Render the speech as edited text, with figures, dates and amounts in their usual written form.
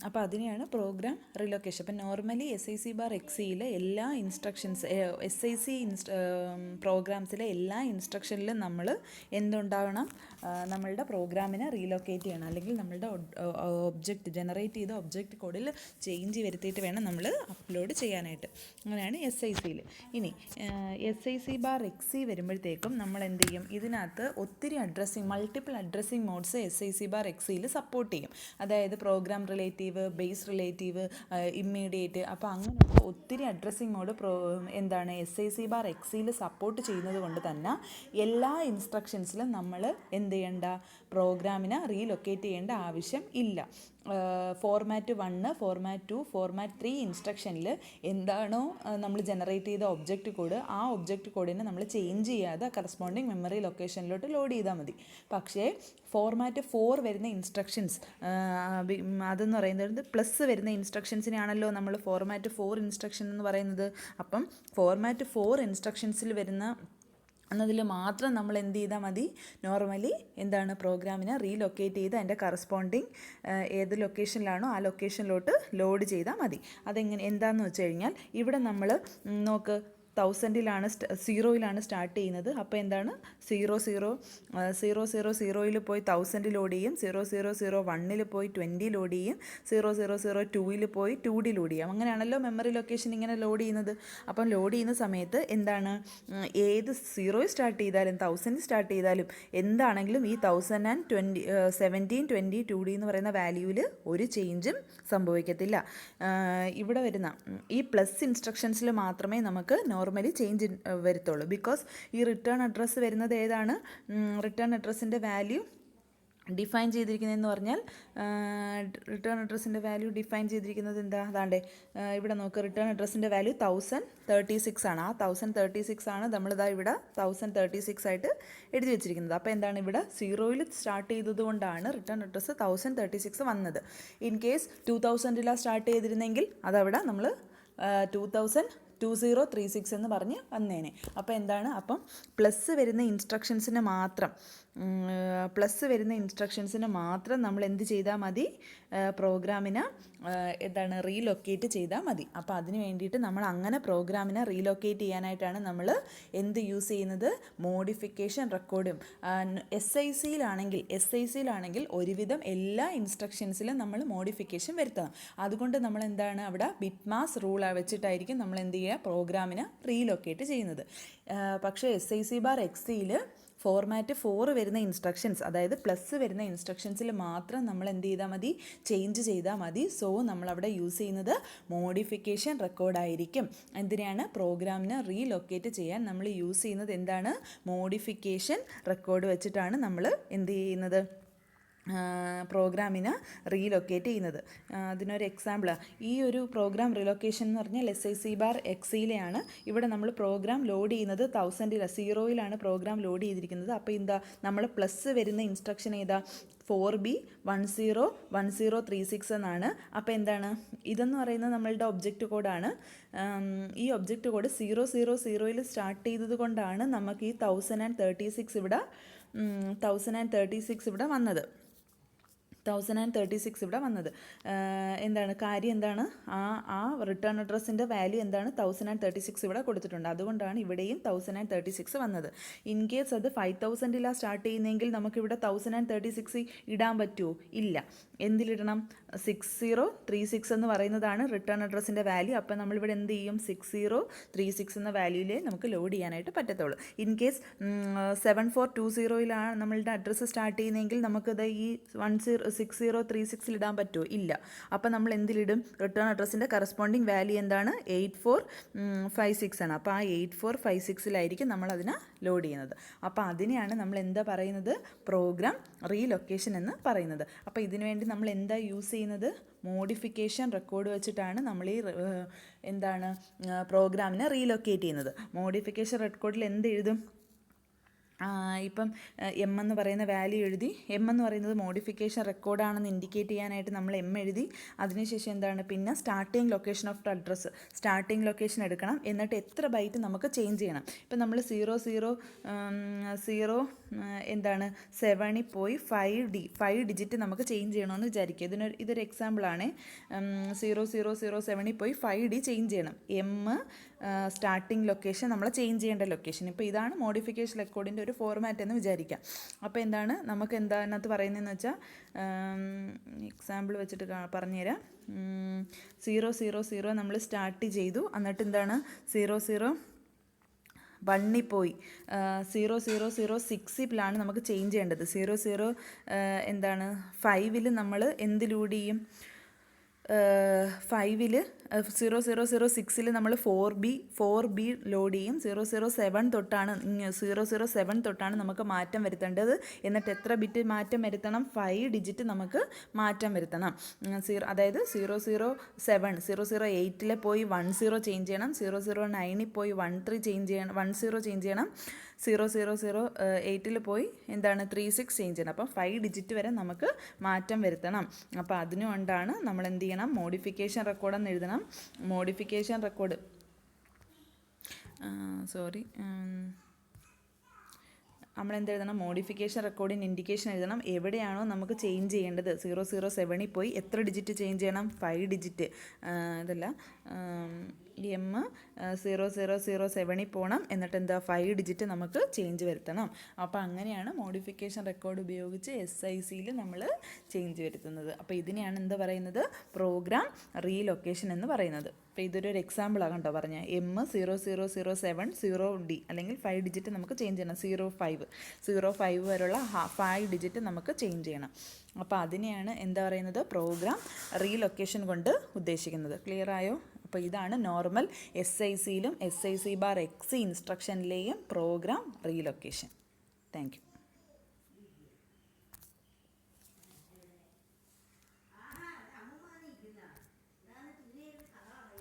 അപ്പോൾ അതിനെയാണ് പ്രോഗ്രാം റിലൊക്കേഷൻ. അപ്പം നോർമലി SIC/XCയിലെ എല്ലാ ഇൻസ്ട്രക്ഷൻസ് SIC പ്രോഗ്രാംസിലെ എല്ലാ ഇൻസ്ട്രക്ഷനിലും നമ്മൾ എന്തുണ്ടാകണം, നമ്മളുടെ പ്രോഗ്രാമിനെ റീലൊക്കേറ്റ് ചെയ്യണം. അല്ലെങ്കിൽ നമ്മളുടെ ഒബ്ജക്റ്റ് ജനറേറ്റ് ചെയ്ത ഒബ്ജക്റ്റ് കോഡിൽ ചേഞ്ച് വരുത്തിയിട്ട് വേണം നമ്മൾ അപ്ലോഡ് ചെയ്യാനായിട്ട്. അങ്ങനെയാണ് SICയിൽ. ഇനി SIC/XC വരുമ്പോഴത്തേക്കും നമ്മൾ എന്ത് ചെയ്യും, ഇതിനകത്ത് ഒത്തിരി മൾട്ടിപ്പിൾ അഡ്രസ്സിങ് മോഡ്സ് SIC/XCയിൽ സപ്പോർട്ട് ചെയ്യും. അതായത് program relative, base relative, immediate. അപ്പോൾ അങ്ങനെയുള്ള ഒത്തിരി അഡ്രസ്സിങ് മോഡ് എന്താണ് SIC/XCയിൽ സപ്പോർട്ട് ചെയ്യുന്നത് കൊണ്ട് തന്നെ എല്ലാ ഇൻസ്ട്രക്ഷൻസിലും നമ്മൾ എന്ത് ചെയ്യേണ്ട, പ്രോഗ്രാമിനെ റീലൊക്കേറ്റ് ചെയ്യേണ്ട ആവശ്യം ഇല്ല. ഫോർമാറ്റ് 1, ഫോർമാറ്റ് 2, ഫോർമാറ്റ് 3 ഇൻസ്ട്രക്ഷനിൽ എന്താണോ നമ്മൾ ജനറേറ്റ് ചെയ്ത ഒബ്ജക്റ്റ് കോഡ്, ആ ഒബ്ജക്റ്റ് കോഡിനെ നമ്മൾ ചേഞ്ച് ചെയ്യാതെ കറസ്പോണ്ടിങ് മെമ്മറി ലൊക്കേഷനിലോട്ട് ലോഡ് ചെയ്താൽ മതി. പക്ഷേ ഫോർമാറ്റ് 4 വരുന്ന ഇൻസ്ട്രക്ഷൻസ്, അതെന്ന് പറയുന്നത് പ്ലസ് വരുന്ന ഇൻസ്ട്രക്ഷൻസിനെയാണല്ലോ നമ്മൾ ഫോർമാറ്റ് 4 ഇൻസ്ട്രക്ഷൻ എന്ന് പറയുന്നത്. അപ്പം ഫോർമാറ്റ് 4 ഇൻസ്ട്രക്ഷൻസിൽ വരുന്ന എന്നതിൽ മാത്രം നമ്മൾ എന്ത് ചെയ്താൽ മതി, നോർമലി എന്താണ് പ്രോഗ്രാമിനെ റീലൊക്കേറ്റ് ചെയ്ത് അതിൻ്റെ കറസ്പോണ്ടിങ് ഏത് ലൊക്കേഷനിലാണോ ആ ലൊക്കേഷനിലോട്ട് ലോഡ് ചെയ്താൽ മതി. എന്താണെന്ന് വെച്ച് കഴിഞ്ഞാൽ ഇവിടെ നമ്മൾ നോക്ക് 1000-ലാണ് 0-യിലാണ് സ്റ്റാർട്ട് ചെയ്യുന്നത്. അപ്പോൾ എന്താണ് 000-യിൽ പോയി 1000 ലോഡ് ചെയ്യും, 0001-ൽ പോയി 20 ലോഡ് ചെയ്യും, 0002-ൽ പോയി 2D ലോഡ് ചെയ്യും. അങ്ങനെയാണല്ലോ മെമ്മറി ലൊക്കേഷൻ ഇങ്ങനെ ലോഡ് ചെയ്യുന്നത്. അപ്പം ലോഡ് ചെയ്യുന്ന സമയത്ത് എന്താണ്, ഏത് 0 സ്റ്റാർട്ട് ചെയ്താലും 1000 സ്റ്റാർട്ട് ചെയ്താലും എന്താണെങ്കിലും ഈ 1017, 20, 2D എന്ന് പറയുന്ന വാല്യൂവിൽ ഒരു ചേഞ്ചും സംഭവിക്കത്തില്ല. ഇവിടെ വരുന്ന ഈ പ്ലസ് ഇൻസ്ട്രക്ഷൻസിൽ മാത്രമേ നമുക്ക് നോർമലി ചേഞ്ച് വരത്തുള്ളൂ. ബിക്കോസ് ഈ റിട്ടേൺ അഡ്രസ്സ് വരുന്നത് ഏതാണ്, റിട്ടേൺ അഡ്രസ്സിൻ്റെ വാല്യൂ ഡിഫൈൻ ചെയ്തിരിക്കുന്നതെന്ന് പറഞ്ഞാൽ, റിട്ടേൺ അഡ്രസ്സിൻ്റെ വാല്യൂ ഡിഫൈൻ ചെയ്തിരിക്കുന്നത് എന്താ, അതാണ്ട് ഇവിടെ നോക്ക്, റിട്ടേൺ അഡ്രസ്സിൻ്റെ വാല്യൂ 1036 ആണ്. ആ 1036 ആണ് നമ്മളിതാ ഇവിടെ 1036 ആയിട്ട് എഴുതി വെച്ചിരിക്കുന്നത്. അപ്പോൾ എന്താണ്, ഇവിടെ 0-യിൽ സ്റ്റാർട്ട് ചെയ്തത് കൊണ്ടാണ് റിട്ടേൺ അഡ്രസ്സ് 1036 വന്നത്. ഇൻ കേസ് 2000-ലാണ് സ്റ്റാർട്ട് ചെയ്തിരുന്നെങ്കിൽ അതവിടെ നമ്മൾ 2036 എന്ന് പറഞ്ഞ് വന്നേനെ. അപ്പോൾ എന്താണ്, അപ്പം പ്ലസ് വരുന്ന ഇൻസ്ട്രക്ഷൻസിന് മാത്രം നമ്മൾ എന്ത് ചെയ്താൽ മതി, പ്രോഗ്രാമിനെ എന്താണ് റീലൊക്കേറ്റ് ചെയ്താൽ മതി. അപ്പോൾ അതിന് വേണ്ടിയിട്ട് നമ്മൾ അങ്ങനെ പ്രോഗ്രാമിനെ റീലൊക്കേറ്റ് ചെയ്യാനായിട്ടാണ് നമ്മൾ എന്ത് യൂസ് ചെയ്യുന്നത്, മോഡിഫിക്കേഷൻ റെക്കോർഡും. SICയിലാണെങ്കിൽ ഒരുവിധം എല്ലാ ഇൻസ്ട്രക്ഷൻസിലും നമ്മൾ മോഡിഫിക്കേഷൻ വരുത്തണം. അതുകൊണ്ട് നമ്മൾ എന്താണ് അവിടെ ബിറ്റ്മാസ് റൂൾ വെച്ചിട്ടായിരിക്കും നമ്മൾ എന്ത് ചെയ്യുക, പ്രോഗ്രാമിനെ റീലൊക്കേറ്റ് ചെയ്യുന്നത്. പക്ഷേ SIC/XCയിൽ ഫോർമാറ്റ് 4 വരുന്ന ഇൻസ്ട്രക്ഷൻസ്, അതായത് പ്ലസ് വരുന്ന ഇൻസ്ട്രക്ഷൻസിൽ മാത്രം നമ്മൾ എന്ത് ചെയ്താൽ മതി, ചേഞ്ച് ചെയ്താൽ മതി. സോ നമ്മളവിടെ യൂസ് ചെയ്യുന്നത് മോഡിഫിക്കേഷൻ റെക്കോർഡായിരിക്കും. എന്തിനാണ്, പ്രോഗ്രാമിനെ റീലൊക്കേറ്റ് ചെയ്യാൻ നമ്മൾ യൂസ് ചെയ്യുന്നത് എന്താണ്, മോഡിഫിക്കേഷൻ റെക്കോർഡ് വെച്ചിട്ടാണ് നമ്മൾ എന്ത് ചെയ്യുന്നത്, പ്രോഗ്രാമിനെ റീലൊക്കേറ്റ് ചെയ്യുന്നത്. അതിനൊരു എക്സാമ്പിൾ, ഈ ഒരു പ്രോഗ്രാം റീലൊക്കേഷൻ എന്ന് പറഞ്ഞാൽ SIC/XCയിലെയാണ്. ഇവിടെ നമ്മൾ പ്രോഗ്രാം ലോഡ് ചെയ്യുന്നത് 1000-ലാണ് പ്രോഗ്രാം ലോഡ് ചെയ്തിരിക്കുന്നത്. അപ്പോൾ എന്താ, നമ്മൾ പ്ലസ് വരുന്ന ഇൻസ്ട്രക്ഷൻ ഏതാ, 4B101036 എന്നാണ്. അപ്പോൾ എന്താണ്, ഇതെന്ന് പറയുന്നത് നമ്മളുടെ ഒബ്ജക്റ്റ് കോഡാണ്. ഈ ഒബ്ജക്റ്റ് കോഡ് 000-യിൽ സ്റ്റാർട്ട് ചെയ്തത് കൊണ്ടാണ് നമുക്ക് ഈ 1036 ഇവിടെ വന്നത്. 1036 ഇവിടെ വന്നത് എന്താണ്, കാര്യം എന്താണ്, ആ റിട്ടേൺ അഡ്രസ്സിൻ്റെ വാല്യൂ എന്താണ്, 1036 ഇവിടെ കൊടുത്തിട്ടുണ്ട്. അതുകൊണ്ടാണ് ഇവിടെയും 1036 വന്നത്. ഇൻ കേസ് അത് 5000-ലാണ് സ്റ്റാർട്ട് ചെയ്യുന്നതെങ്കിൽ നമുക്കിവിടെ 1036 ഇടാൻ പറ്റുമോ, ഇല്ല. എന്തിലിടണം, 6036 എന്ന് പറയുന്നതാണ് റിട്ടേൺ അഡ്രസ്സിൻ്റെ വാല്യൂ. അപ്പോൾ നമ്മളിവിടെ എന്ത് ചെയ്യും, 6036 എന്ന വാല്യൂവിലേ നമുക്ക് ലോഡ് ചെയ്യാനായിട്ട് പറ്റത്തുള്ളൂ. ഇൻ കേസ് 7420-ലാണ് നമ്മളുടെ അഡ്രസ്സ് സ്റ്റാർട്ട് ചെയ്യുന്നതെങ്കിൽ നമുക്കത് ഈ 6036 ഇടാൻ പറ്റുമോ, ഇല്ല. അപ്പോൾ നമ്മൾ എന്തിലിടും, റിട്ടേൺ അഡ്രസ്സിൻ്റെ കറസ്പോണ്ടിങ് വാല്യൂ എന്താണ്, 8456 ആണ്. അപ്പോൾ ആ 8456-ലായിരിക്കും നമ്മളതിനെ ലോഡ് ചെയ്യുന്നത്. അപ്പോൾ അതിനെയാണ് നമ്മൾ എന്താ പറയുന്നത്, പ്രോഗ്രാം റീലൊക്കേഷൻ എന്ന് പറയുന്നത്. അപ്പോൾ ഇതിനു വേണ്ടി നമ്മൾ എന്താ യൂസ് ചെയ്യുന്നത്, മോഡിഫിക്കേഷൻ റെക്കോർഡ് വെച്ചിട്ടാണ് നമ്മൾ ഈ എന്താണ് പ്രോഗ്രാമിനെ റീലൊക്കേറ്റ് ചെയ്യുന്നത്. മോഡിഫിക്കേഷൻ റെക്കോർഡിൽ എന്ത് എഴുതും, ഇപ്പം M എന്ന് പറയുന്ന വാല്യൂ എഴുതി. M എന്ന് പറയുന്നത് മോഡിഫിക്കേഷൻ റെക്കോർഡാണെന്ന് ഇൻഡിക്കേറ്റ് ചെയ്യാനായിട്ട് നമ്മൾ M എഴുതി. അതിനുശേഷം എന്താണ്, പിന്നെ starting location of address, starting location എടുക്കണം. എന്നിട്ട് എത്ര ബൈറ്റ് നമുക്ക് ചേഞ്ച് ചെയ്യണം. ഇപ്പം നമ്മൾ 000 എന്താണ് 7ൽ പോയി 5 ഡിജിറ്റ് നമുക്ക് ചേഞ്ച് ചെയ്യണമെന്ന് വിചാരിക്കുക. ഇതൊരു എക്സാമ്പിളാണ്. 0007ൽ പോയി 5D ചേഞ്ച് ചെയ്യണം. സ്റ്റാർട്ടിംഗ് ലൊക്കേഷൻ നമ്മൾ ചേഞ്ച് ചെയ്യേണ്ട ലൊക്കേഷൻ. ഇപ്പോൾ ഇതാണ് മോഡിഫിക്കേഷൻ റെക്കോർഡിൻ്റെ ഒരു ഫോർമാറ്റ് എന്ന് വിചാരിക്കാം. അപ്പോൾ എന്താണ് നമുക്ക് അതിനകത്ത് പറയുന്നതെന്ന് വെച്ചാൽ എക്സാമ്പിൾ വെച്ചിട്ട് പറഞ്ഞുതരാം. 000 നമ്മൾ സ്റ്റാർട്ട് ചെയ്തു. എന്നിട്ട് എന്താണ് 001ൽ പോയി 0006ലാണ് നമുക്ക് ചേഞ്ച് ചെയ്യേണ്ടത്. 5ൽ നമ്മൾ എന്തിലൂടെ ചെയ്യും? 0006ൽ നമ്മൾ 4B ലോഡ് ചെയ്യും. 007 തൊട്ടാണ് നമുക്ക് മാറ്റം വരുത്തേണ്ടത്. എന്നിട്ട് എത്ര ബിറ്റ് മാറ്റം വരുത്തണം? 5 ഡിജിറ്റ് നമുക്ക് മാറ്റം വരുത്തണം. അതായത് 008ൽ പോയി 10 ചേഞ്ച് ചെയ്യണം. 009ൽ പോയി 10 ചേഞ്ച് ചെയ്യണം. 008ൽ പോയി 36 ചേഞ്ച് ചെയ്യണം. അപ്പം 5 ഡിജിറ്റ് വരെ നമുക്ക് മാറ്റം വരുത്തണം. അപ്പോൾ അതിനുകൊണ്ടാണ് നമ്മൾ എന്ത് ചെയ്യണം? മോഡിഫിക്കേഷൻ റെക്കോർഡ് എന്ന് എഴുതണം. മോഡിഫിക്കേഷൻ റെക്കോർഡ് നമ്മൾ എന്ത് എഴുതണം? മോഡിഫിക്കേഷൻ റെക്കോർഡിന് ഇൻഡിക്കേഷൻ എഴുതണം. എവിടെയാണോ നമുക്ക് ചേഞ്ച് ചെയ്യേണ്ടത്? 007ൽ പോയി എത്ര ഡിജിറ്റ് ചേഞ്ച് ചെയ്യണം? 5 ഡിജിറ്റ്. ഇതല്ല, 0007ൽ പോകണം. എന്നിട്ട് എന്താ? 5 ഡിജിറ്റ് നമുക്ക് ചേഞ്ച് വരുത്തണം. അപ്പോൾ അങ്ങനെയാണ് മോഡിഫിക്കേഷൻ റെക്കോർഡ് ഉപയോഗിച്ച് SICയിൽ നമ്മൾ ചേഞ്ച് വരുത്തുന്നത്. അപ്പോൾ ഇതിനെയാണ് എന്താ പറയുന്നത്? പ്രോഗ്രാം റീലൊക്കേഷൻ എന്ന് പറയുന്നത്. അപ്പോൾ ഇതൊരു എക്സാമ്പിളാണ് കേട്ടോ പറഞ്ഞത്. 0007 0D അല്ലെങ്കിൽ 5 ഡിജിറ്റ് നമുക്ക് ചേഞ്ച് ചെയ്യണം. 05 വരെയുള്ള 5 ഡിജിറ്റ് നമുക്ക് ചേഞ്ച് ചെയ്യണം. അപ്പോൾ അതിനെയാണ് എന്താ പറയുന്നത്? പ്രോഗ്രാം റീലൊക്കേഷൻ കൊണ്ട് ഉദ്ദേശിക്കുന്നത്. ക്ലിയർ ആയോ? അപ്പോൾ ഇതാണ് നോർമൽ SICയിലും SIC/XC ഇൻസ്ട്രക്ഷനിലെയും പ്രോഗ്രാം റീലൊക്കേഷൻ. Thank U.